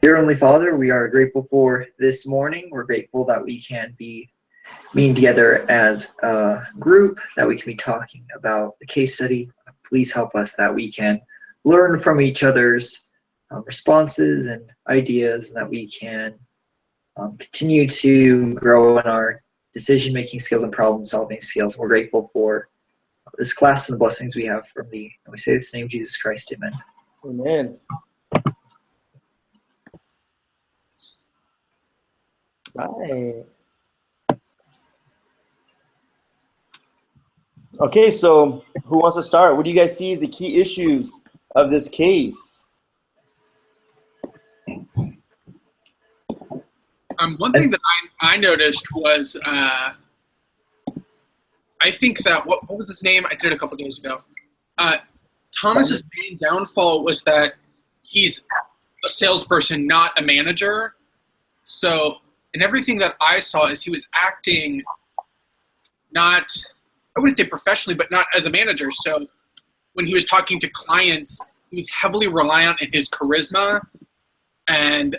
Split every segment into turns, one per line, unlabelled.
Dear Heavenly Father, we are grateful for this morning. We're grateful that we can be meeting together as a group, that we can be talking about the case study. Please help us that we can learn from each other's responses and ideas, and that we can continue to grow in our decision-making skills and problem-solving skills. We're grateful for this class and the blessings we have from thee. And we say this in the name of Jesus Christ. Amen.
Amen. Right. Okay, so who wants to start? What do you guys see as the key issues of this case?
One thing that I noticed was, I think that, what was his name? I did it a couple days ago. Thomas's main downfall was that he's a salesperson, not a manager. So, and everything that I saw is he was acting not, I wouldn't say professionally, but not as a manager. So when he was talking to clients, he was heavily reliant on his charisma and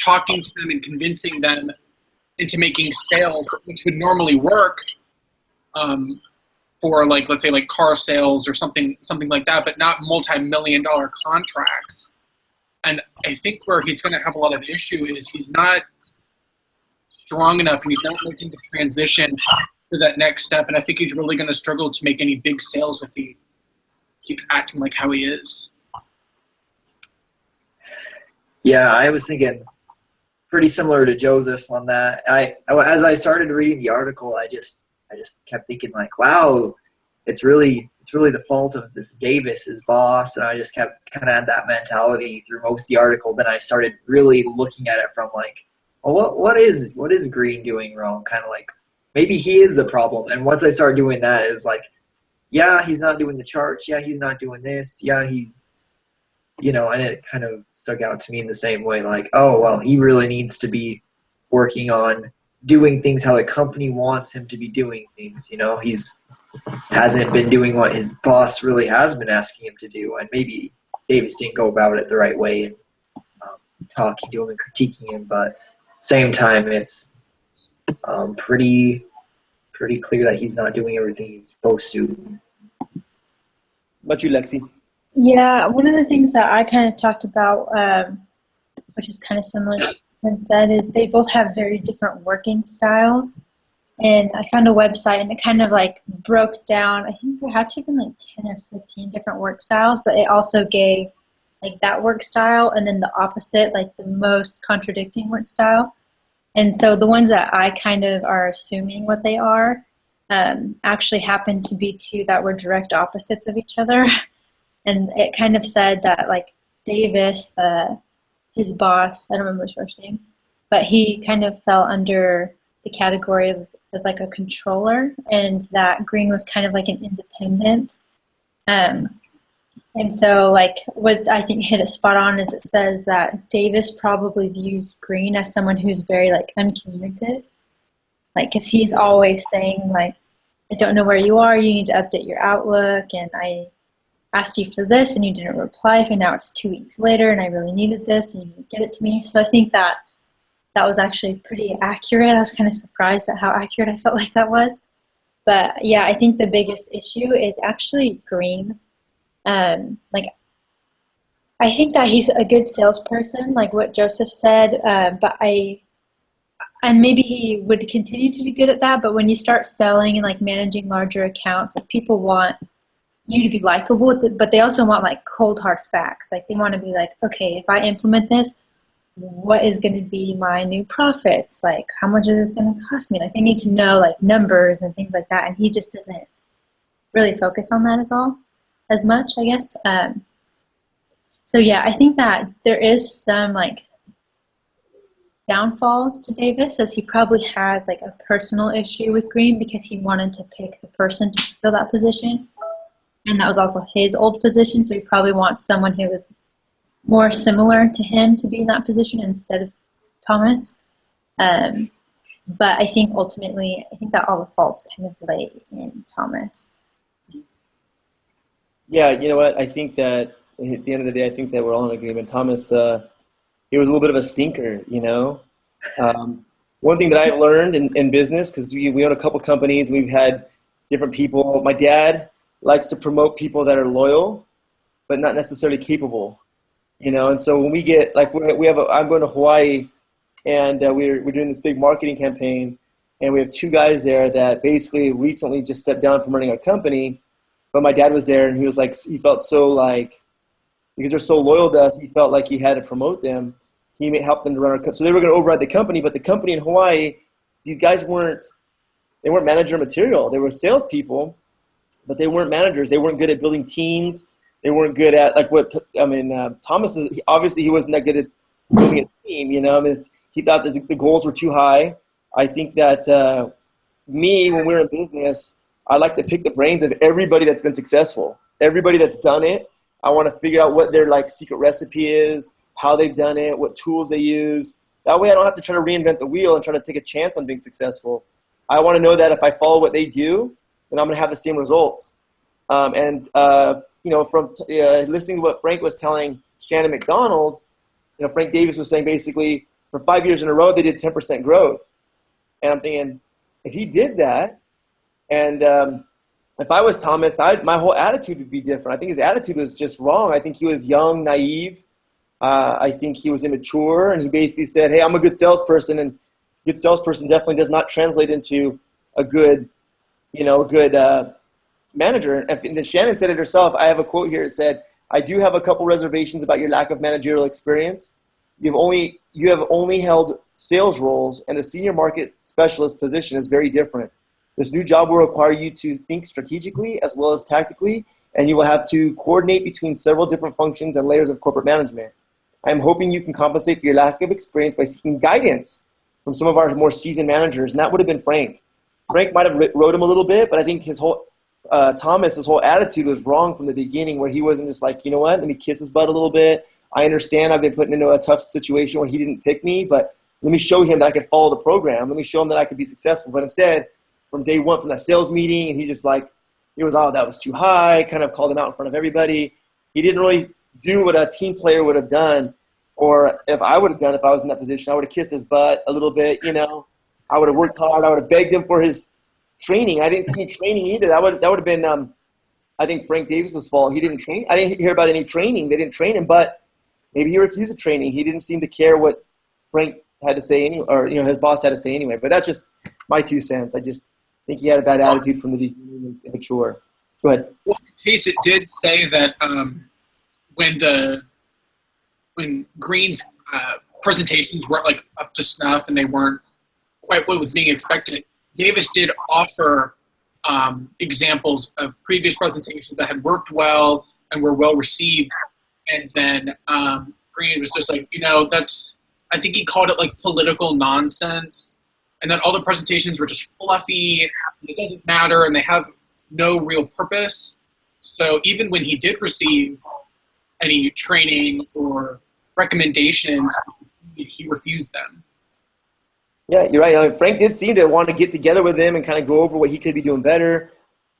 talking to them and convincing them into making sales, which would normally work for, like, let's say, like car sales or something like that, but not multi-million-dollar contracts. And I think where he's going to have a lot of issue is he's not strong enough, and he's not looking to transition to that next step. And I think he's really going to struggle to make any big sales if he keeps acting like how he is.
Yeah, I was thinking pretty similar to Joseph on that. As I started reading the article, I just kept thinking, like, wow, it's really the fault of this Davis, his boss. And I just kept kind of had that mentality through most of the article. Then I started really looking at it from, like, well, what is Green doing wrong? Kind of like, maybe he is the problem. And once I started doing that, it was like, yeah, he's not doing the charts. Yeah, he's not doing this. Yeah, he's, and it kind of stuck out to me in the same way, like, oh, well, he really needs to be working on doing things how the company wants him to be doing things. He's hasn't been doing what his boss really has been asking him to do, and maybe Davis didn't go about it the right way and talking to him and critiquing him, but same time, it's pretty clear that he's not doing everything he's supposed to.
What about you, Lexi?
Yeah, one of the things that I kind of talked about, which is kind of similar to what Ben said, is they both have very different working styles. And I found a website, and it kind of like broke down, I think there had to have been like 10 or 15 different work styles, but it also gave like that work style and then the opposite, like the most contradicting work style. And so the ones that I kind of are assuming what they are actually happened to be two that were direct opposites of each other. And it kind of said that, like, Davis, his boss, I don't remember his first name, but he kind of fell under the category as like a controller, and that Green was kind of like an independent. And so, like, what I think hit it spot on is it says that Davis probably views Green as someone who's very, like, uncommunicative. Like, because he's always saying, like, I don't know where you are, you need to update your Outlook, and I asked you for this and you didn't reply, and now it's 2 weeks later and I really needed this and you didn't get it to me. So I think that was actually pretty accurate. I was kind of surprised at how accurate I felt like that was. But yeah, I think the biggest issue is actually Green. Like, I think that he's a good salesperson, like what Joseph said, and maybe he would continue to do good at that, but when you start selling and like managing larger accounts, like, people want you to be likable, but they also want like cold hard facts. Like, they want to be like, okay, if I implement this, what is going to be my new profits? Like, how much is this going to cost me? Like, they need to know like numbers and things like that. And he just doesn't really focus on that as much, I guess. So yeah, I think that there is some like downfalls to Davis, as he probably has like a personal issue with Green because he wanted to pick the person to fill that position. And that was also his old position, so he probably wants someone who is more similar to him to be in that position instead of Thomas. But I think ultimately, I think that all the faults kind of lay in Thomas.
Yeah, you know what? I think that at the end of the day, I think that we're all in agreement. Thomas he was a little bit of a stinker, you know. One thing that I've learned in business, because we own a couple companies, we've had different people. My dad likes to promote people that are loyal, but not necessarily capable, you know. And so when we get like I'm going to Hawaii, and we're doing this big marketing campaign, and we have two guys there that basically recently just stepped down from running our company, but my dad was there, and he was like, he felt so like, because they're so loyal to us, he felt like he had to promote them. He may help them to run our company. So they were going to override the company, but the company in Hawaii, these guys weren't manager material. They were salespeople, but they weren't managers. They weren't good at building teams. They weren't good at Thomas is obviously he wasn't that good at building a team. You know, I mean, he thought that the goals were too high. I think that when we're in business, I like to pick the brains of everybody that's been successful, everybody that's done it. I want to figure out what their like secret recipe is, how they've done it, what tools they use. That way I don't have to try to reinvent the wheel and try to take a chance on being successful. I want to know that if I follow what they do, then I'm going to have the same results. You know, from listening to what Frank was telling Shannon McDonald, you know, Frank Davis was saying basically for 5 years in a row they did 10% growth. And I'm thinking, if he did that, and if I was Thomas, my whole attitude would be different. I think his attitude was just wrong. I think he was young, naive. I think he was immature, and he basically said, hey, I'm a good salesperson, and a good salesperson definitely does not translate into a good manager. And then Shannon said it herself. I have a quote here. It said, I do have a couple reservations about your lack of managerial experience. You have only held sales roles, and the senior market specialist position is very different. This new job will require you to think strategically as well as tactically, and you will have to coordinate between several different functions and layers of corporate management. I'm hoping you can compensate for your lack of experience by seeking guidance from some of our more seasoned managers, and that would have been Frank. Frank might have wrote him a little bit, but I think his whole attitude was wrong from the beginning, where he wasn't just like, you know what, let me kiss his butt a little bit. I understand I've been put into a tough situation where he didn't pick me, but let me show him that I could follow the program. Let me show him that I could be successful. But instead, from day one, from that sales meeting, and he just like, that was too high, kind of called him out in front of everybody. He didn't really do what a team player would have done, or if I would have done if I was in that position. I would have kissed his butt a little bit, you know. I would have worked hard. I would have begged him for his training. I didn't see any training either. That would have been, I think, Frank Davis's fault. He didn't train. I didn't hear about any training. They didn't train him, but maybe he refused the training. He didn't seem to care what Frank had to say, his boss had to say anyway. But that's just my 2 cents. I just think he had a bad attitude from the beginning and immature. Go ahead.
Well, in case it did say that when Green's presentations weren't like up to snuff and they weren't quite what was being expected, Davis did offer examples of previous presentations that had worked well and were well received, and then Green was just like, I think he called it like political nonsense, and then all the presentations were just fluffy, it doesn't matter, and they have no real purpose. So even when he did receive any training or recommendations, he refused them.
Yeah, you're right. Frank did seem to want to get together with him and kind of go over what he could be doing better.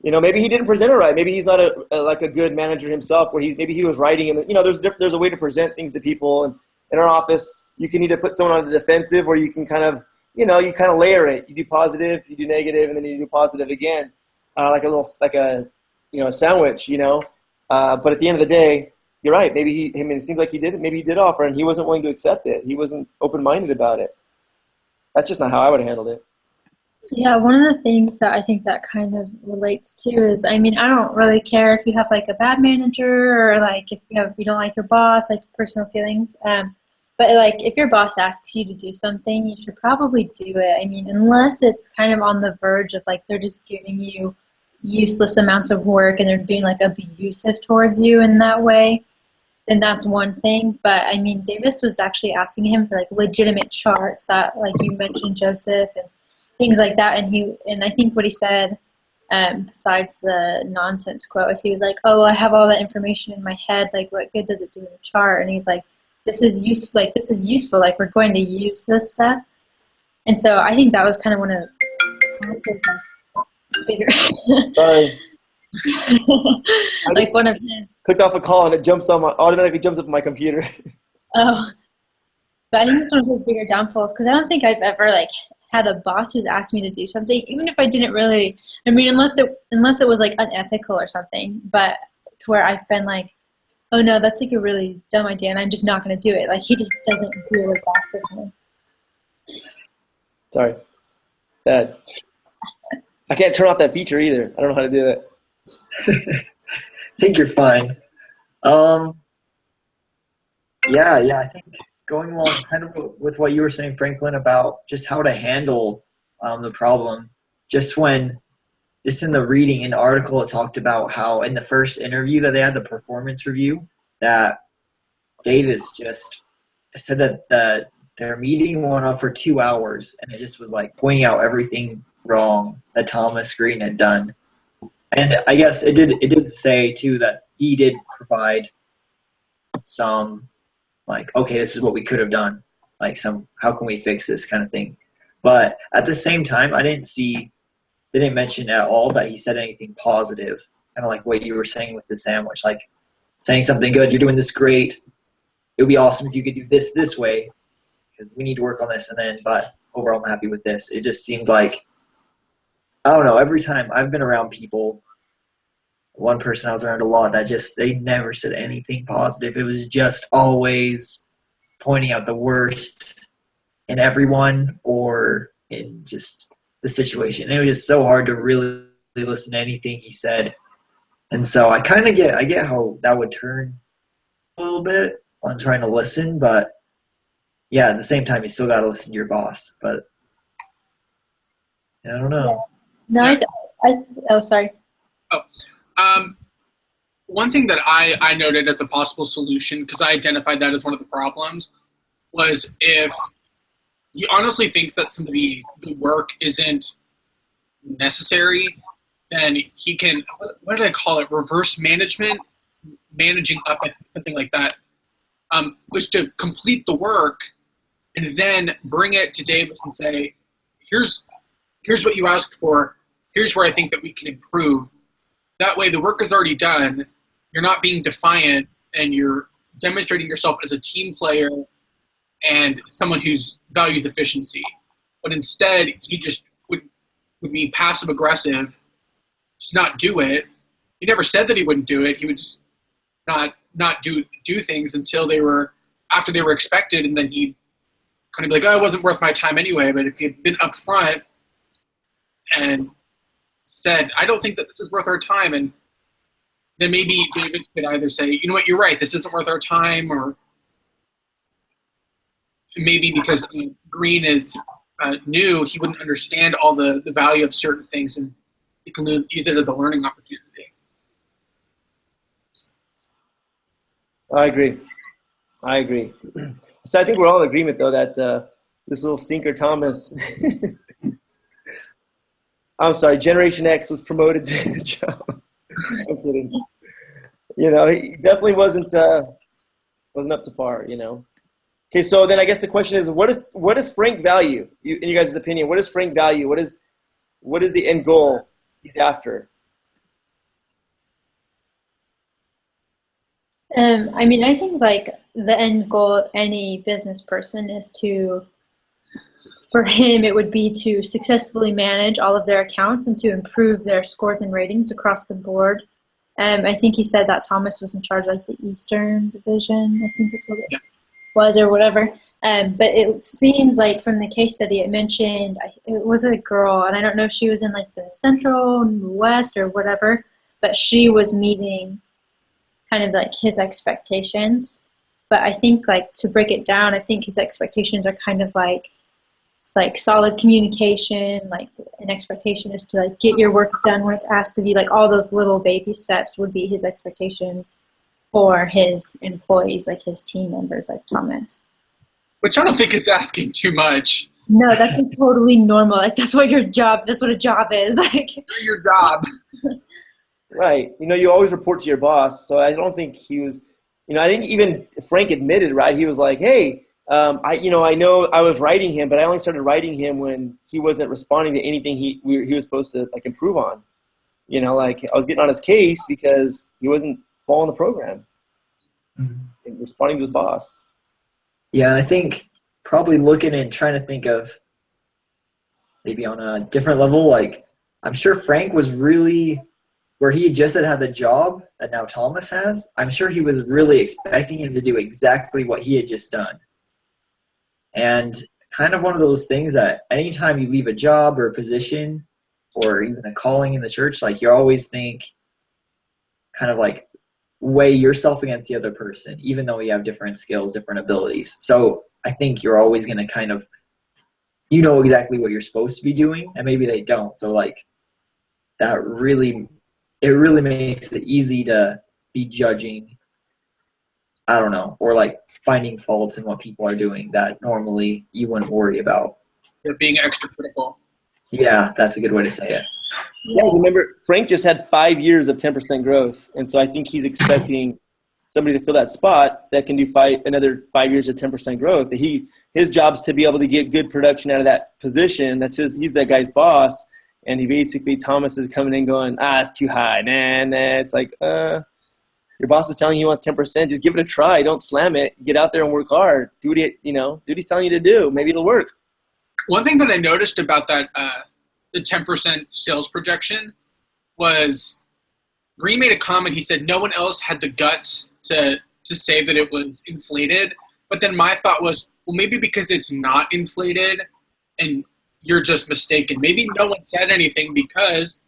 Maybe he didn't present it right. Maybe he's not a good manager himself, where maybe he was writing and there's a way to present things to people. And in our office, you can either put someone on the defensive, or you can kind of you kind of layer it. You do positive, you do negative, and then you do positive again, like a sandwich. But at the end of the day, you're right. Maybe it seems like maybe he did offer, and he wasn't willing to accept it. He wasn't open-minded about it. That's just not how I would have handled it.
Yeah, one of the things that I think that kind of relates to is, I don't really care if you have like a bad manager, or like if you don't like your boss, like personal feelings. But like if your boss asks you to do something, you should probably do it. Unless it's kind of on the verge of like they're just giving you useless amounts of work and they're being like abusive towards you in that way, then that's one thing. But Davis was actually asking him for like legitimate charts that, like you mentioned, Joseph, and things like that. And I think what he said, besides the nonsense quote, is he was like, "Oh, I have all that information in my head. Like, what good does it do in a chart?" And he's like, "This is useful. Like, this is useful. Like, we're going to use this stuff." And so I think that was kind of one of bigger.
Sorry.
Like one of his.
Clicked off a call and it automatically jumps up on my computer.
Oh, But I think that's one of his bigger downfalls because I don't think I've ever like had a boss who's asked me to do something, even if I didn't really. I mean, unless it was like unethical or something, but to where I've been like, oh no, that's like a really dumb idea, and I'm just not going to do it. Like he just doesn't do it faster to me.
Sorry, bad. I can't turn off that feature either. I don't know how to do that.
I think you're fine. Yeah, I think going along kind of with what you were saying, Franklin, about just how to handle the problem. Just in the reading in the article, it talked about how in the first interview that they had, the performance review, that Davis just said that their meeting went on for 2 hours, and it just was like pointing out everything wrong that Thomas Green had done. And I guess it did say too that he did provide some, like, okay, this is what we could have done, like how can we fix this kind of thing. But at the same time, they didn't mention at all that he said anything positive, kind of like what you were saying with the sandwich, like saying something good, you're doing this great, it would be awesome if you could do this way, because we need to work on this, but overall I'm happy with this. It just seemed like, I don't know, every time I've been around people, one person I was around a lot that they never said anything positive. It was just always pointing out the worst in everyone or in just the situation. It was just so hard to really listen to anything he said. And so I get how that would turn a little bit on trying to listen, but yeah, at the same time, you still got to listen to your boss. But I don't know.
No, oh, sorry.
One thing that I noted as a possible solution, because I identified that as one of the problems, was if he honestly thinks that some of the work isn't necessary, then he can, what do they call it, reverse management, managing up, something like that, was to complete the work and then bring it to Davis and say, here's what you asked for, here's where I think that we can improve. That way the work is already done, you're not being defiant, and you're demonstrating yourself as a team player and someone who values efficiency. But instead, he just would be passive aggressive, just not do it. He never said that he wouldn't do it. He would just not do things until after they were expected, and then he'd kind of be like, oh, it wasn't worth my time anyway. But if he had been upfront and said, I don't think that this is worth our time, and then maybe David could either say, you know what, you're right, this isn't worth our time, or maybe because Green is new, he wouldn't understand all the value of certain things, and he can use it as a learning opportunity.
I agree. So I think we're all in agreement, though, that this little stinker Thomas, I'm sorry, Generation X was promoted to the job. I'm kidding. He definitely wasn't up to par. Okay, so then I guess the question is, what does Frank value? In you guys' opinion, what does Frank value? What is the end goal he's after?
I mean, I think like the end goal of any business person is for him, it would be to successfully manage all of their accounts and to improve their scores and ratings across the board. I think he said that Thomas was in charge of like the Eastern Division, I think that's what it was, or whatever. But it seems like from the case study it mentioned, it was a girl, and I don't know if she was in like the Central, West, or whatever, but she was meeting kind of like his expectations. But I think like to break it down, I think his expectations are kind of like, it's like solid communication, like an expectation is to like get your work done when it's asked to be, like all those little baby steps would be his expectations for his employees, like his team members, like Thomas.
Which I don't think is asking too much.
No, that's just totally normal. Like that's what a job is. Like
your job.
Right. You always report to your boss. So I don't think he was, I think even Frank admitted, right? He was like, hey, I know I was writing him, but I only started writing him when he wasn't responding to anything he was supposed to like improve on. Like I was getting on his case because he wasn't following the program and responding to his boss.
Yeah, I think probably looking and trying to think of maybe on a different level. Like, I'm sure Frank was really where he just had the job that now Thomas has. I'm sure he was really expecting him to do exactly what he had just done. And kind of one of those things that anytime you leave a job or a position or even a calling in the church, like you always think kind of like weigh yourself against the other person, even though you have different skills, different abilities. So I think you're always going to kind of, you know exactly what you're supposed to be doing, and maybe they don't. So like that really, it really makes it easy to be judging, I don't know, or like finding faults in what people are doing that normally you wouldn't worry about.
They're being extra critical.
Yeah, that's a good way to say it.
Yeah, remember, Frank just had 5 years of 10% growth. And so I think he's expecting somebody to fill that spot that can do another 5 years of 10% growth. His job's to be able to get good production out of that position. He's that guy's boss. And Thomas is coming in going, it's too high, man. It's like, your boss is telling you he wants 10%. Just give it a try. Don't slam it. Get out there and work hard. Do what he's telling you to do. Maybe it'll work.
One thing that I noticed about that, the 10% sales projection was Green made a comment. He said no one else had the guts to say that it was inflated. But then my thought was, well, maybe because it's not inflated and you're just mistaken. Maybe no one said anything because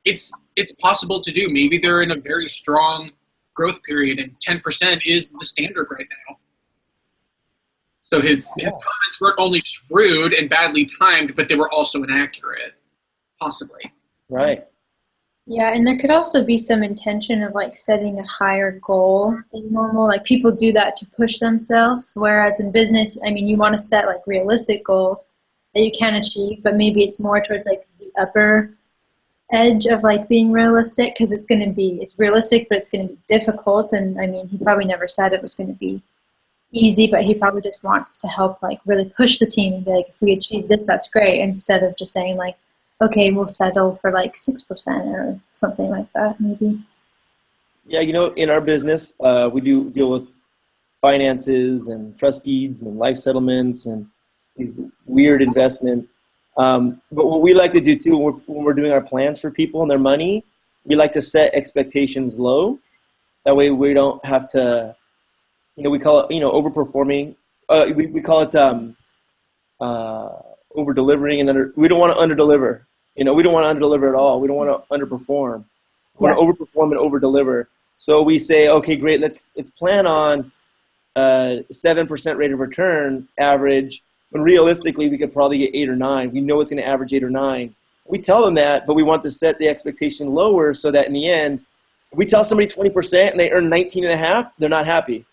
it's possible to do. Maybe they're in a very strong growth period and 10% is the standard right now. So his comments weren't only shrewd and badly timed, but they were also inaccurate, possibly.
Right.
Yeah, and there could also be some intention of like setting a higher goal than normal. Like people do that to push themselves, whereas in business, I mean, you want to set like realistic goals that you can achieve, but maybe it's more towards like the upper edge of like being realistic, because it's realistic, but it's going to be difficult. And I mean, he probably never said it was going to be easy, but he probably just wants to help like really push the team and be like, if we achieve this, that's great, instead of just saying like, okay, we'll settle for like 6% or something like that, maybe.
Yeah, in our business, we do deal with finances and trust deeds and life settlements and these weird investments. But what we like to do too, when we're doing our plans for people and their money, we like to set expectations low. That way we don't have to, we call it, overperforming. We call it over-delivering, and we don't want to under-deliver. We don't want to under-deliver at all. We don't want to underperform. We want to overperform and over-deliver. So we say, okay, great, let's plan on 7% rate of return average, when realistically we could probably get 8 or 9. We know it's going to average 8 or 9. We tell them that, but we want to set the expectation lower so that in the end, if we tell somebody 20% and they earn 19.5, they're not happy.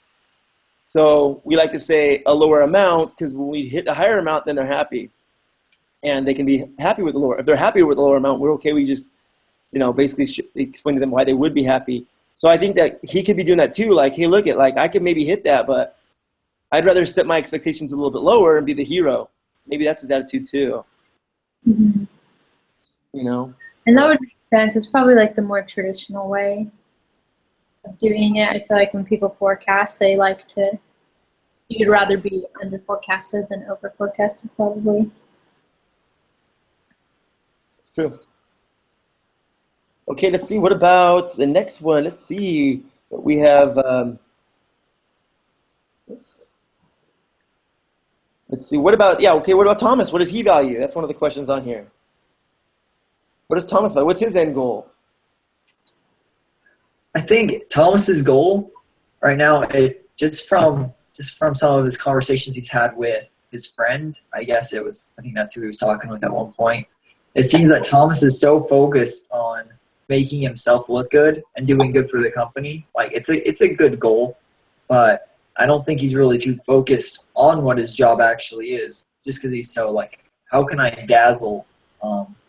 So we like to say a lower amount, because when we hit the higher amount, then they're happy. And they can be happy with the lower. If they're happy with the lower amount, we're okay. We just, basically explain to them why they would be happy. So I think that he could be doing that too. Like, hey, look at, like, I could maybe hit that, but I'd rather set my expectations a little bit lower and be the hero. Maybe that's his attitude too.
Mm-hmm. And that would make sense. It's probably like the more traditional way of doing it. I feel like when people forecast, you'd rather be under forecasted than over forecasted, probably.
It's true. Okay, let's see. What about the next one? Let's see what we have. Let's see. What about Thomas? What does he value? That's one of the questions on here. What does Thomas value? What's his end goal?
I think Thomas's goal right now, just from some of his conversations he's had with his friend, I think that's who he was talking with at one point. It seems that Thomas is so focused on making himself look good and doing good for the company. Like, it's a good goal, but I don't think he's really too focused on what his job actually is, just because he's so like, how can I dazzle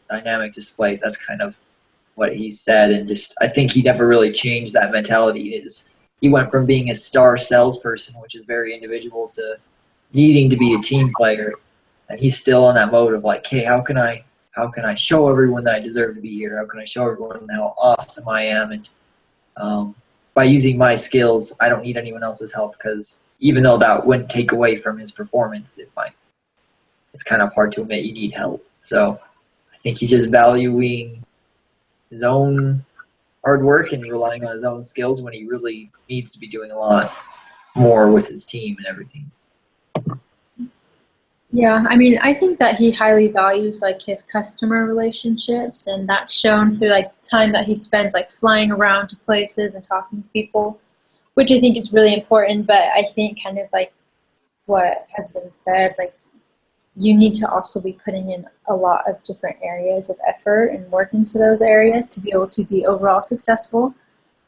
dynamic displays? That's kind of what he said, and just I think he never really changed that mentality. He went from being a star salesperson, which is very individual, to needing to be a team player, and he's still in that mode of like, hey, how can I show everyone that I deserve to be here? How can I show everyone how awesome I am? And by using my skills, I don't need anyone else's help, because even though that wouldn't take away from his performance, it's kind of hard to admit you need help. So I think he's just valuing his own hard work and relying on his own skills when he really needs to be doing a lot more with his team and everything.
Yeah, I mean, I think that he highly values like his customer relationships, and that's shown through like time that he spends like flying around to places and talking to people, which I think is really important. But I think kind of like what has been said, like you need to also be putting in a lot of different areas of effort and work into those areas to be able to be overall successful.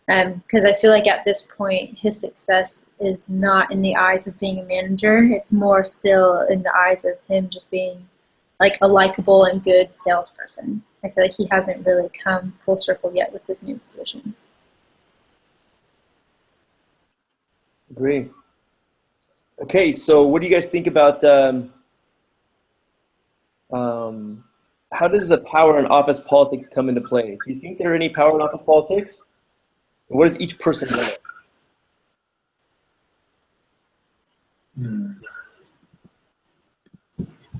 Because I feel like at this point, his success is not in the eyes of being a manager. It's more still in the eyes of him just being like a likable and good salesperson. I feel like he hasn't really come full circle yet with his new position.
Agree. Okay, so what do you guys think about how does the power and office politics come into play? Do you think there are any power in office politics? And what does each person know?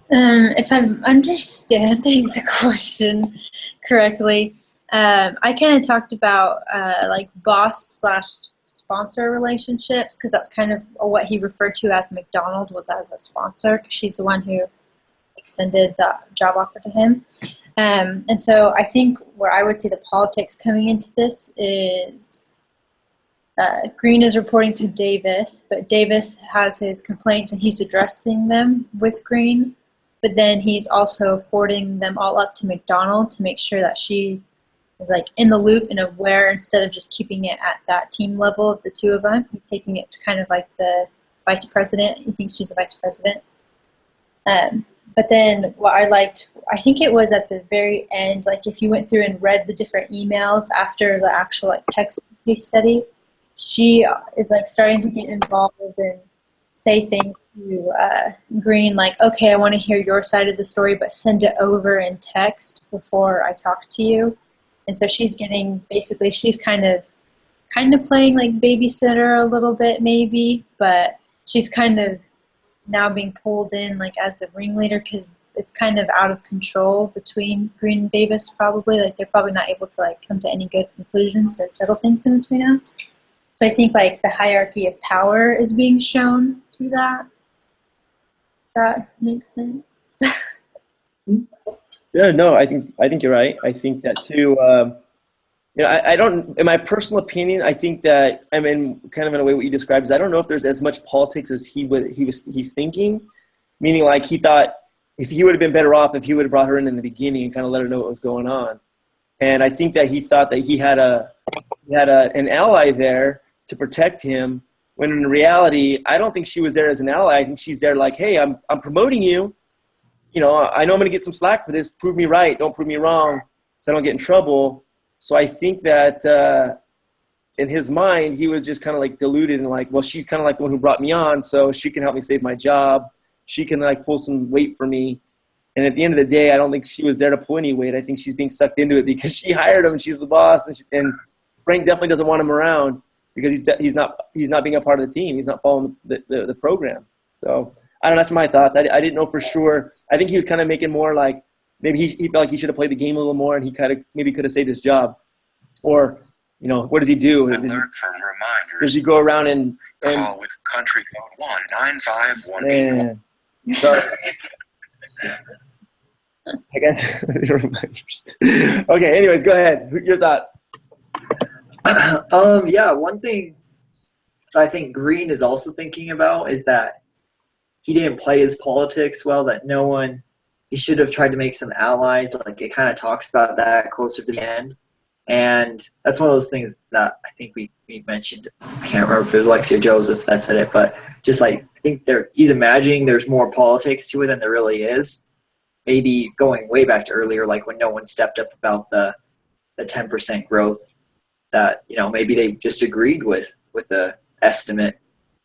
If I'm understanding the question correctly, I kind of talked about like boss/sponsor relationships, because that's kind of what he referred to as McDonald was as a sponsor, because she's the one who extended the job offer to him. And so I think where I would see the politics coming into this is Green is reporting to Davis, but Davis has his complaints and he's addressing them with Green, but then he's also forwarding them all up to McDonald to make sure that she is like in the loop and aware, instead of just keeping it at that team level of the two of them. He's taking it to kind of like the vice president. He thinks she's the vice president. But then what I liked, I think it was at the very end, like if you went through and read the different emails after the actual like text case study, she is like starting to get involved and say things to Green, like, okay, I want to hear your side of the story, but send it over in text before I talk to you. And so she's getting, basically she's kind of playing like babysitter a little bit maybe, but she's kind of now being pulled in like as the ringleader, because it's kind of out of control between Green and Davis probably. Like they're probably not able to like come to any good conclusions or settle things in between them. So I think like the hierarchy of power is being shown through that. That makes sense.
Yeah, no, I think you're right. I think that too. You know, I don't. In my personal opinion, I think that, I mean, kind of in a way what you described is, I don't know if there's as much politics as he's thinking. Meaning, like he thought if he would have been better off if he would have brought her in the beginning and kind of let her know what was going on. And I think that he thought that he had an ally there to protect him. When in reality, I don't think she was there as an ally. I think she's there like, hey, I'm promoting you. You know, I know I'm going to get some slack for this. Prove me right. Don't prove me wrong, so I don't get in trouble. So I think that in his mind, he was just kind of like deluded and like, well, she's kind of like the one who brought me on, so she can help me save my job. She can like pull some weight for me. And at the end of the day, I don't think she was there to pull any weight. I think she's being sucked into it because she hired him and she's the boss. And Frank definitely doesn't want him around because he's not being a part of the team. He's not following the program. So I don't know. That's my thoughts. I didn't know for sure. I think he was kind of making more like, maybe he felt like he should have played the game a little more, and he kind of maybe could have saved his job. Or, you know, what does he do?
Alert from reminders.
Does he go around and
call with country code 195181?
Man. Sorry. I guess reminders. Okay. Anyways, go ahead. Your thoughts.
Yeah. One thing I think Green is also thinking about is that he didn't play his politics well. That he should have tried to make some allies. Like it kind of talks about that closer to the end. And that's one of those things that I think we mentioned. I can't remember if it was Lexi or Joseph that said it, but just like I think he's imagining there's more politics to it than there really is. Maybe going way back to earlier, like when no one stepped up about the 10% growth that, you know, maybe they just agreed with the estimate.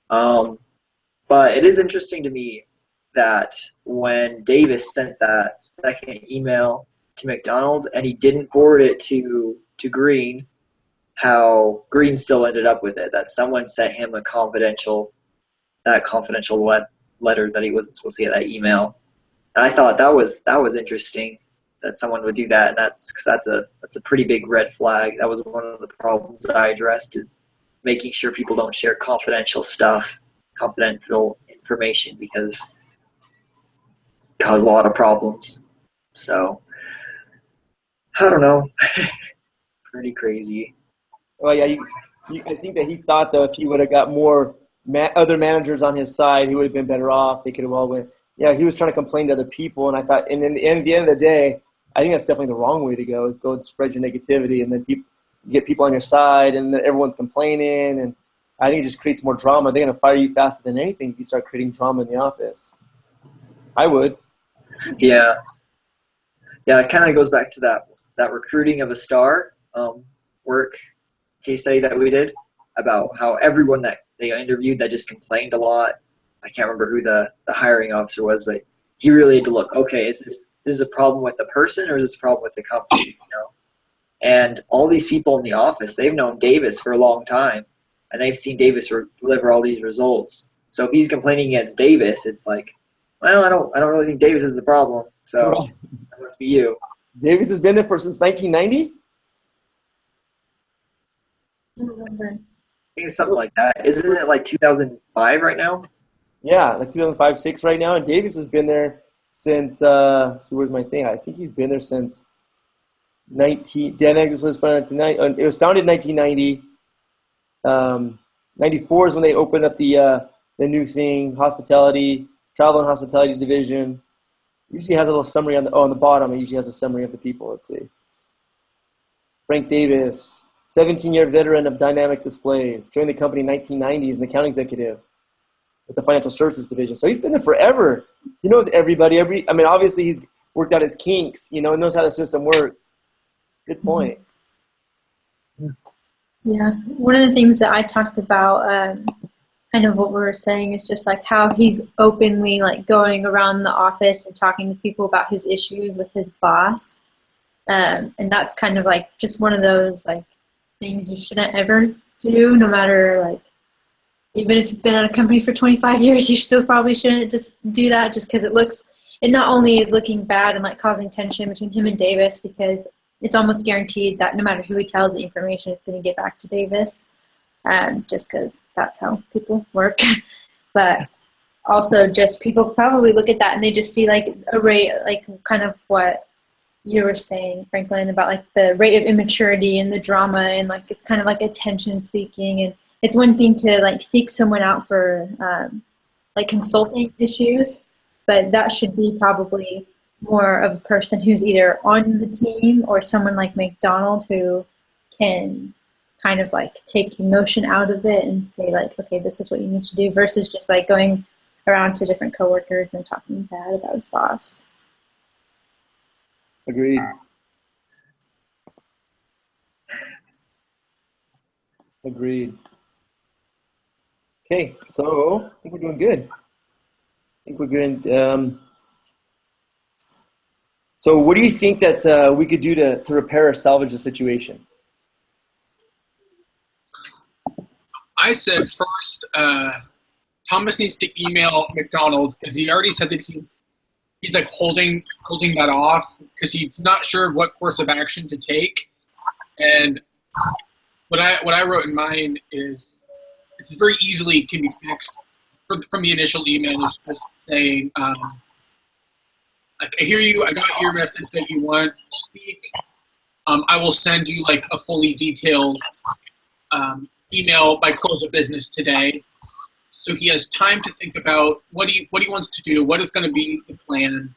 But it is interesting to me that when Davis sent that second email to McDonald and he didn't forward it to Green, how Green still ended up with it, that someone sent him a confidential that confidential letter that he wasn't supposed to get, that email. And I thought that was interesting that someone would do that, and that's a pretty big red flag. That was one of the problems that I addressed, is making sure people don't share confidential stuff, confidential information, because it causes a lot of problems. So I don't know. Pretty crazy.
Well, yeah, I think that he thought, though, if he would have got more other managers on his side, he would have been better off. They could have all went. Yeah, he was trying to complain to other people, and I thought, and at the end of the day, I think that's definitely the wrong way to go, is go and spread your negativity, and then get people on your side, and then everyone's complaining, and I think it just creates more drama. They're going to fire you faster than anything if you start creating drama in the office. I would.
Yeah. Yeah, it kind of goes back to that recruiting of a star work case study that we did about how everyone that they interviewed that just complained a lot. I can't remember who the hiring officer was, but he really had to look, okay, is this a problem with the person, or is this a problem with the company? You know? And all these people in the office, they've known Davis for a long time, and they've seen Davis deliver all these results. So if he's complaining against Davis, it's like, well, I don't really think Davis is the problem. So that must be you.
Davis has been there since 1990?
I don't remember.
I think it's something like that. Isn't it like 2005 right now?
Yeah, like 2005, 6 right now. And Davis has been there since, so where's my thing? I think he's been there since DanExis was founded in 1990. It was founded in 1990. 94 is when they opened up the new thing, travel and hospitality division. Usually has a little summary on the bottom. It usually has a summary of the people. Let's see. Frank Davis, 17-year veteran of Dynamic Displays. Joined the company in 1990 as an account executive with the financial services division. So he's been there forever. He knows everybody. Obviously he's worked out his kinks, knows how the system works. Good point.
Yeah, one of the things that I talked about, kind of what we were saying, is just like how he's openly like going around the office and talking to people about his issues with his boss. And that's kind of like just one of those like things you shouldn't ever do, no matter like, even if you've been at a company for 25 years, you still probably shouldn't just do that, just because it not only is looking bad and like causing tension between him and Davis, because it's almost guaranteed that no matter who he tells the information, it's going to get back to Davis, just because that's how people work. But also just people probably look at that and they just see like a rate, like kind of what you were saying, Franklin, about like the rate of immaturity and the drama, and like it's kind of like attention seeking. And it's one thing to like seek someone out for like consulting issues, but that should be probably more of a person who's either on the team or someone like McDonald who can kind of like take emotion out of it and say like, okay, this is what you need to do, versus just like going around to different coworkers and talking bad about his boss.
Agreed. Okay, so I think we're doing good. So what do you think that we could do to repair or salvage the situation?
I said first, Thomas needs to email McDonald, because he already said that he's like holding that off because he's not sure what course of action to take. And what I wrote in mine is it's very easily can be fixed from the initial email, just saying, I hear you. I got your message that you want to speak. I will send you like a fully detailed email by close of business today, so he has time to think about what he wants to do, what is going to be the plan.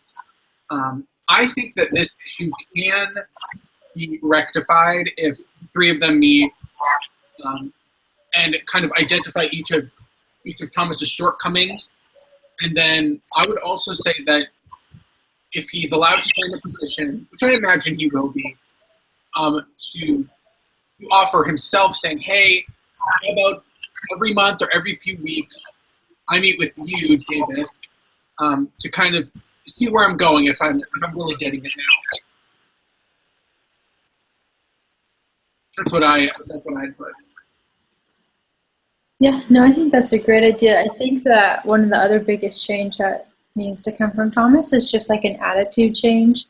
I think that this issue can be rectified if three of them meet and kind of identify each of Thomas's shortcomings. And then I would also say that if he's allowed to stay in the position, which I imagine he will be, to offer himself saying, hey, how about every month or every few weeks, I meet with you, Davis, to kind of see where I'm going if I'm really getting it now. That's what I put.
Yeah, no, I think that's a great idea. I think that one of the other biggest change that needs to come from Thomas is just like an attitude change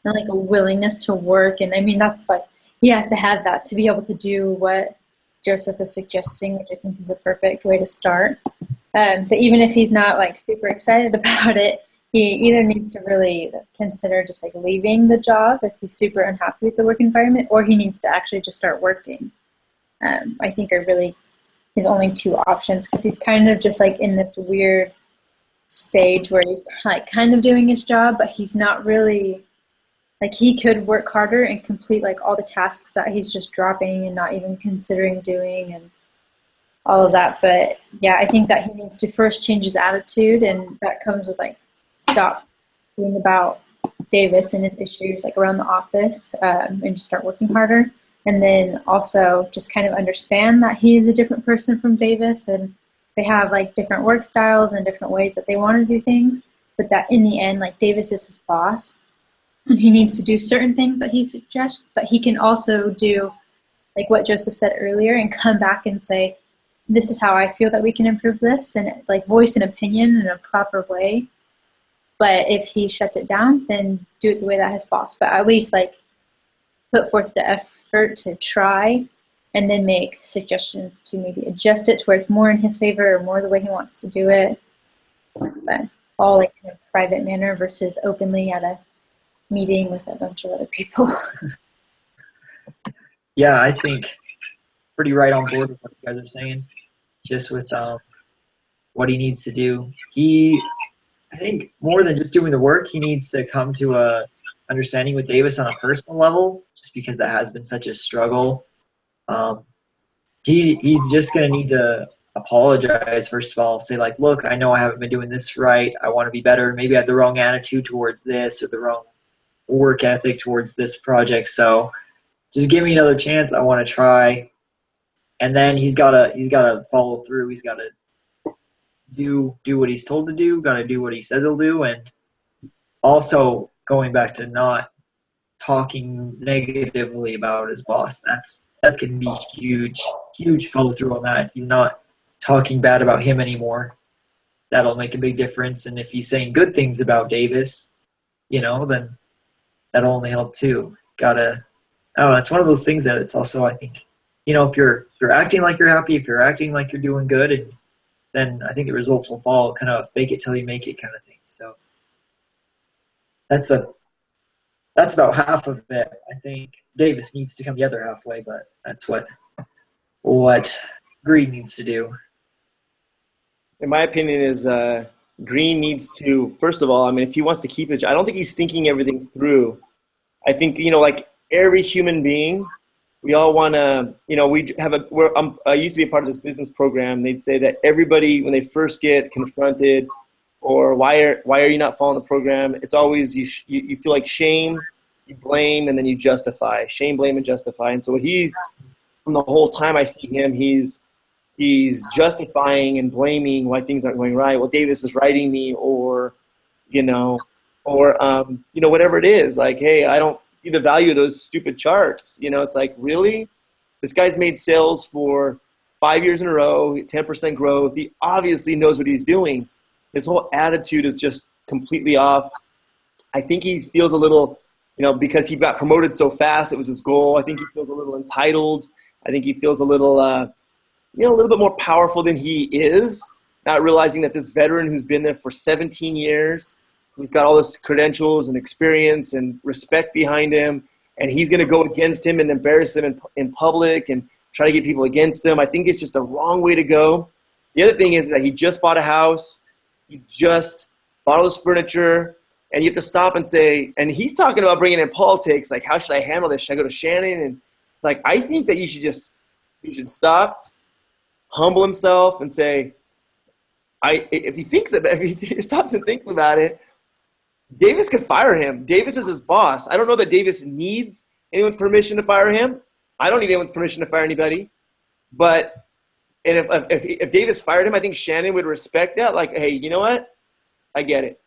and like a willingness to work. And I mean, that's like, he has to have that to be able to do what Joseph is suggesting, which I think is a perfect way to start. But even if he's not like super excited about it, he either needs to really consider just like leaving the job if he's super unhappy with the work environment, or he needs to actually just start working. I think are really his only two options, because he's kind of just like in this weird stage where he's like kind of doing his job, but he's not really like, he could work harder and complete like all the tasks that he's just dropping and not even considering doing and all of that. But yeah, I think that he needs to first change his attitude, and that comes with like stop being about Davis and his issues like around the office, and just start working harder. And then also just kind of understand that he is a different person from Davis, and they have like different work styles and different ways that they want to do things, but that in the end, like Davis is his boss and he needs to do certain things that he suggests, but he can also do like what Joseph said earlier and come back and say, this is how I feel that we can improve this, and like voice an opinion in a proper way. But if he shuts it down, then do it the way that his boss, but at least like put forth the effort to try, and then make suggestions to maybe adjust it to where it's more in his favor or more the way he wants to do it. But all like in a private manner versus openly at a meeting with a bunch of other people.
Yeah, I think pretty right on board with what you guys are saying. Just with what he needs to do. I think more than just doing the work, he needs to come to a understanding with Davis on a personal level, just because that has been such a struggle. He's just going to need to apologize, first of all, say like, look, I know I haven't been doing this right. I want to be better. Maybe I had the wrong attitude towards this or the wrong work ethic towards this project. So just give me another chance. I want to try. And then he's gotta follow through. He's gotta do what he's told to do. Gotta do what he says he'll do. And also going back to not talking negatively about his boss. That can be huge follow through on that. He's not talking bad about him anymore. That'll make a big difference. And if he's saying good things about Davis, then that'll only help too. I don't know. It's one of those things that it's also, I think, if you're acting like you're happy, if you're acting like you're doing good, and then I think the results will follow. Kind of fake it till you make it kind of thing. So that's about half of it. I think Davis needs to come the other halfway, but that's what Green needs to do.
In my opinion, is Green needs to, first of all, I mean, if he wants to keep it, I don't think he's thinking everything through. I think, like every human being, we all want to, I used to be a part of this business program. They'd say that everybody, when they first get confronted, or why are you not following the program, it's always you feel like shame, you blame, and then you justify. Shame, blame, and justify. And so from the whole time I see him, he's justifying and blaming why things aren't going right. Well, Davis is writing me, or whatever it is. Like, hey, I don't see the value of those stupid charts. It's like, really? This guy's made sales for 5 years in a row, 10% growth. He obviously knows what he's doing. His whole attitude is just completely off. I think he feels a little, because he got promoted so fast, it was his goal. I think he feels a little entitled. I think he feels a little, a little bit more powerful than he is, not realizing that this veteran who's been there for 17 years, who's got all this credentials and experience and respect behind him, and he's going to go against him and embarrass him in public and try to get people against him. I think it's just the wrong way to go. The other thing is that he just bought a house. He just bought all this furniture, and you have to stop and say, and he's talking about bringing in politics, like, how should I handle this? Should I go to Shannon? And it's like, I think that you should stop, humble himself, and say, if he stops and thinks about it, Davis could fire him. Davis is his boss. I don't know that Davis needs anyone's permission to fire him. I don't need anyone's permission to fire anybody. And if Davis fired him, I think Shannon would respect that. Like, hey, you know what? I get it.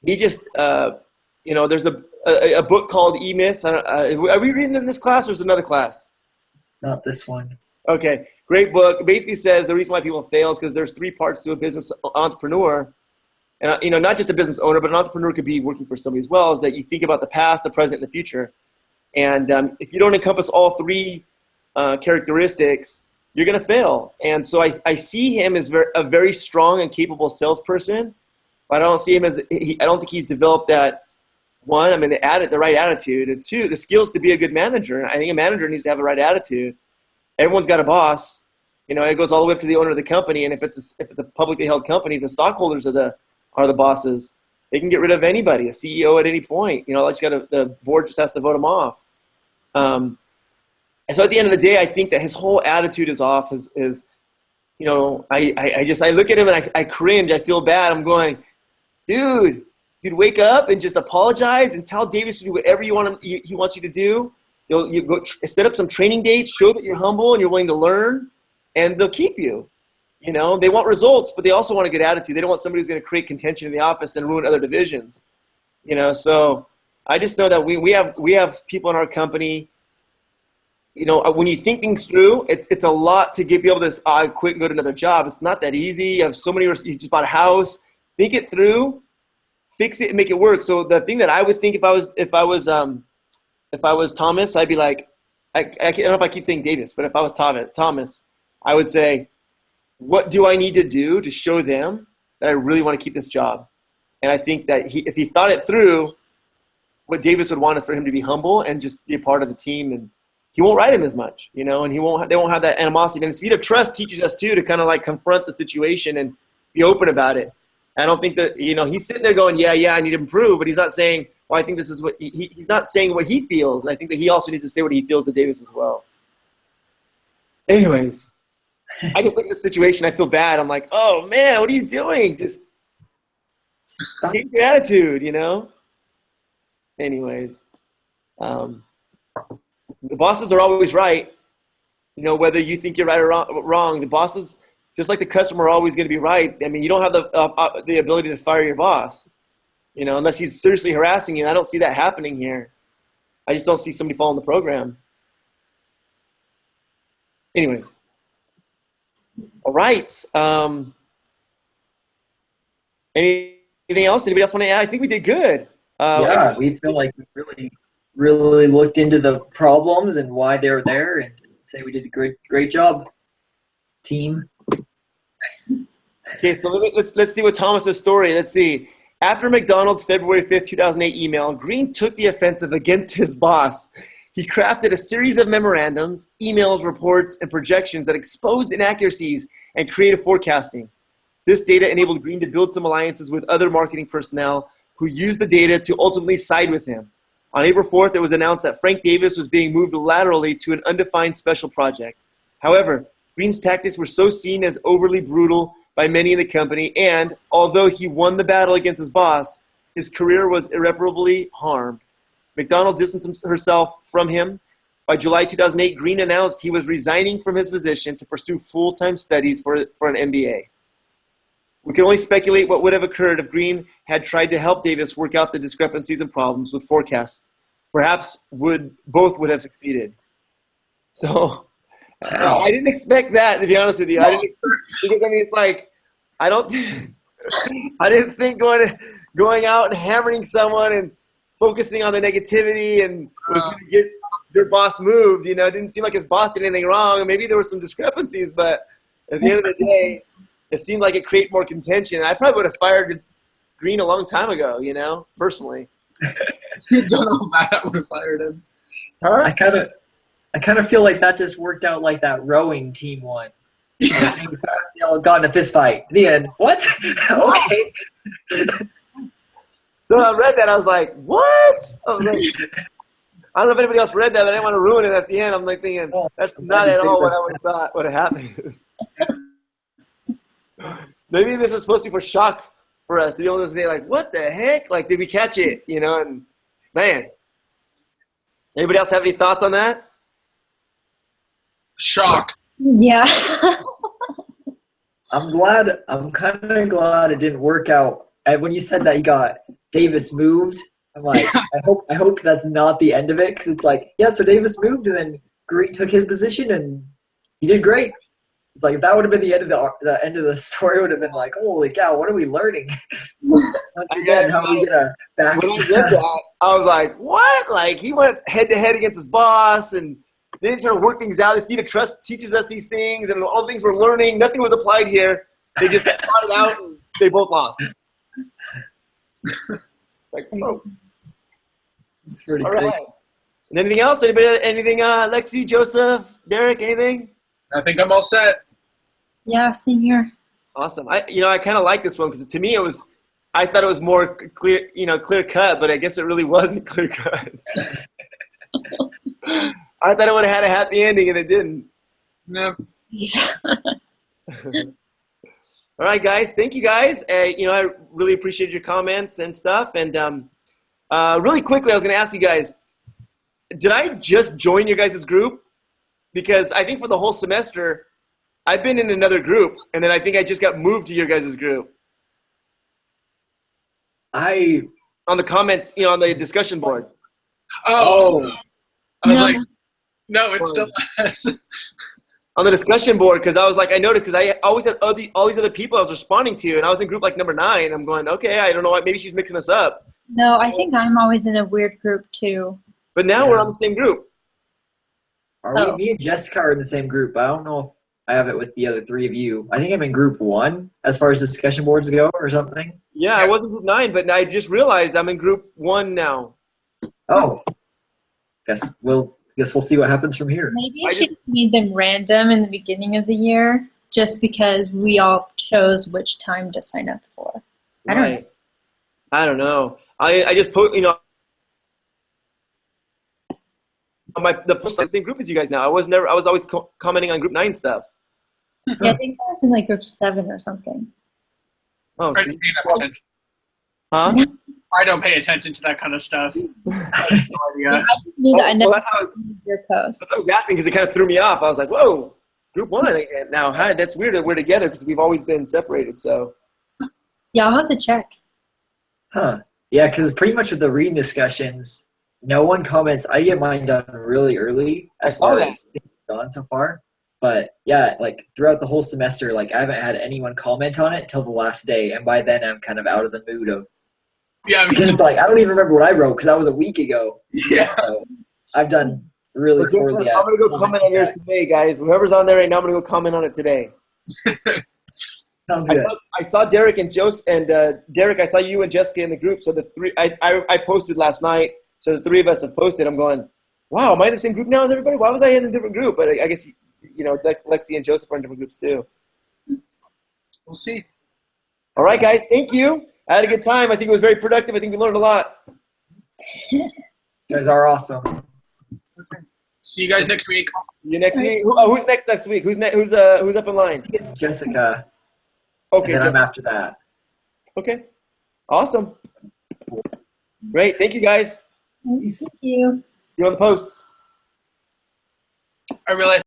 He just, there's a book called E-Myth. Are we reading in this class, or is it another class?
Not this one.
Okay. Great book. It basically says the reason why people fail is because there's 3 parts to a business entrepreneur. And, not just a business owner, but an entrepreneur could be working for somebody as well, is that you think about the past, the present, and the future. And if you don't encompass all 3 characteristics, you're going to fail. And so I see him as a very strong and capable salesperson, but I don't see him I don't think he's developed that, 1, the right attitude, and 2, the skills to be a good manager. I think a manager needs to have the right attitude. Everyone's got a boss. It goes all the way up to the owner of the company, and if it's a publicly held company, the stockholders are the bosses. They can get rid of anybody, a CEO at any point. The board just has to vote them off. And so at the end of the day, I think that his whole attitude is off. I look at him and I cringe. I feel bad. I'm going, dude, wake up and just apologize and tell Davis to do whatever he wants you to do. You go set up some training dates, show that you're humble and you're willing to learn, and they'll keep you. They want results, but they also want a good attitude. They don't want somebody who's going to create contention in the office and ruin other divisions. So I just know that we have people in our company. When you think things through, it's a lot to be able to quit and go to another job. It's not that easy. You have so many. You just bought a house. Think it through, fix it, and make it work. So the thing that I would think if I was Thomas, I'd be like, I don't know if I keep saying Davis, but if I was Thomas, I would say, what do I need to do to show them that I really want to keep this job? And I think that if he thought it through, what Davis would want is for him to be humble and just be a part of the team, and he won't write him as much, and they won't have that animosity. And the speed of trust teaches us too to kind of like confront the situation and be open about it. I don't think that, he's sitting there going, yeah, I need to improve, but he's not saying, well, I think this is what he's not saying what he feels. And I think that he also needs to say what he feels to Davis as well. Anyways, I just look at the situation. I feel bad. I'm like, oh man, what are you doing? Just change your attitude, Anyways, the bosses are always right. Whether you think you're right or wrong, the bosses, just like the customer, are always going to be right. You don't have the ability to fire your boss, unless he's seriously harassing you. And I don't see that happening here. I just don't see somebody following the program. Anyways. All right. Anything else? Anybody else want to add? I think we did good.
We feel like we really looked into the problems and why they were there, and say we did a great job, team.
Okay, so let's see what Thomas's story. Let's see. After McDonald's February 5th, 2008 email, Green took the offensive against his boss. He crafted a series of memorandums, emails, reports, and projections that exposed inaccuracies and creative forecasting. This data enabled Green to build some alliances with other marketing personnel who used the data to ultimately side with him. On April 4th, it was announced that Frank Davis was being moved laterally to an undefined special project. However, Green's tactics were so seen as overly brutal by many in the company, and although he won the battle against his boss, his career was irreparably harmed. McDonald distanced herself from him. By July 2008, Green announced he was resigning from his position to pursue full-time studies for an MBA. We can only speculate what would have occurred if Green had tried to help Davis work out the discrepancies and problems with forecasts. Perhaps both would have succeeded. So I didn't expect that, to be honest with you. Because it's like, I didn't think going out and hammering someone and focusing on the negativity and was going to get their boss moved. It didn't seem like his boss did anything wrong. Maybe there were some discrepancies, but at the end of the day, it seemed like it created more contention. I probably would have fired Green a long time ago, personally.
You don't know if I would have fired him.
Huh?
I kind of feel like that just worked out like that rowing team won.
Yeah.
They all got in a fist fight. The end. What? Okay.
So I read that. I was like, what? I was like, I don't know if anybody else read that, but I didn't want to ruin it at the end. I'm like thinking, that's not at all what I would have thought would have happened. Maybe this is supposed to be for shock for us to be able to say, like, what the heck? Like, did we catch it? And man. Anybody else have any thoughts on that?
Shock.
Yeah.
I'm kind of glad it didn't work out. And when you said that you got Davis moved, I'm like, I hope that's not the end of it, because it's like, yeah, so Davis moved and then Green took his position and he did great. It's like if that would have been the end of the story would have been like, holy cow, what are we learning? Once again, how are we gonna
When I read
backstab?
that, I was like, what? Like, he went head-to-head against his boss, and then he tried to work things out. The speed of trust teaches us these things, and all the things we're learning, nothing was applied here. They just fought it out, and they both lost. Like, oh,
It's pretty
all
crazy.
right. And anything else? Anybody? Anything? Lexi, Joseph, Derek? Anything?
I think I'm all set.
Yeah, same here.
Awesome. I kind of like this one because to me I thought it was more clear, clear cut, but I guess it really wasn't clear cut. I thought it would have had a happy ending, and it didn't.
No.
All right, guys. Thank you, guys. I really appreciate your comments and stuff. And really quickly, I was going to ask you guys, did I just join your guys' group? Because I think for the whole semester, I've been in another group, and then I think I just got moved to your guys' group. On the comments, on the discussion board.
Oh. I was
No.
like, no, it's still us.
On the discussion board, because I was like, I noticed because I always had all these other people I was responding to, and I was in group like number 9. I'm going, okay, I don't know what, maybe she's mixing us up.
No, I think I'm always in a weird group too.
But now we're on the same group.
Are me and Jessica are in the same group. I don't know if I have it with the other 3 of you. I think I'm in group 1 as far as discussion boards go or something.
Yeah, I was in group 9, but I just realized I'm in group 1 now.
Oh. Guess we'll see what happens from here.
Maybe I should have made them random in the beginning of the year, just because we all chose which time to sign up for. I don't know.
I don't know. I just put, the post on the same group as you guys now. I was always commenting on group 9 stuff.
Yeah, I think I was in like group 7 or something.
Oh,
I
see?
don't pay enough attention.
Huh?
I don't pay attention to that kind of stuff. I have no idea.
I just knew that I never
Well, that's how I was,
seen your post.
that's how I was asking because it kind of threw me off. I was like, whoa, group 1. Now, that's weird that we're together because we've always been separated. So,
Yeah, I'll have to check.
Huh. Yeah, because pretty much with the reading discussions, no one comments. I get mine done really early as
saw
far
that.
as things done so far. But yeah, like throughout the whole semester, like I haven't had anyone comment on it till the last day, and by then I'm kind of out of the mood of.
Yeah,
Because it's like I don't even remember what I wrote because that was a week ago.
yeah.
So I've done really
Okay, so
poorly.
I'm going to go comment on yours today, guys. Whoever's on there right now, I'm going to go comment on it today.
Sounds good.
I saw Derek and Joseph and Derek. I saw you and Jessica in the group. So the 3, I posted last night. So the 3 of us have posted. I'm going, wow, am I in the same group now as everybody? Why was I in a different group? But I guess Lexi and Joseph are in different groups too.
We'll see.
All right, guys. Thank you. I had a good time. I think it was very productive. I think we learned a lot.
You guys are awesome.
See you guys next week.
See you next week. Who's next week? Who's up in line?
It's Jessica.
Okay,
And then I'm
Jessica.
after that.
Okay. Awesome. Great. Thank you, guys.
Thank you.
You on the posts?
I realized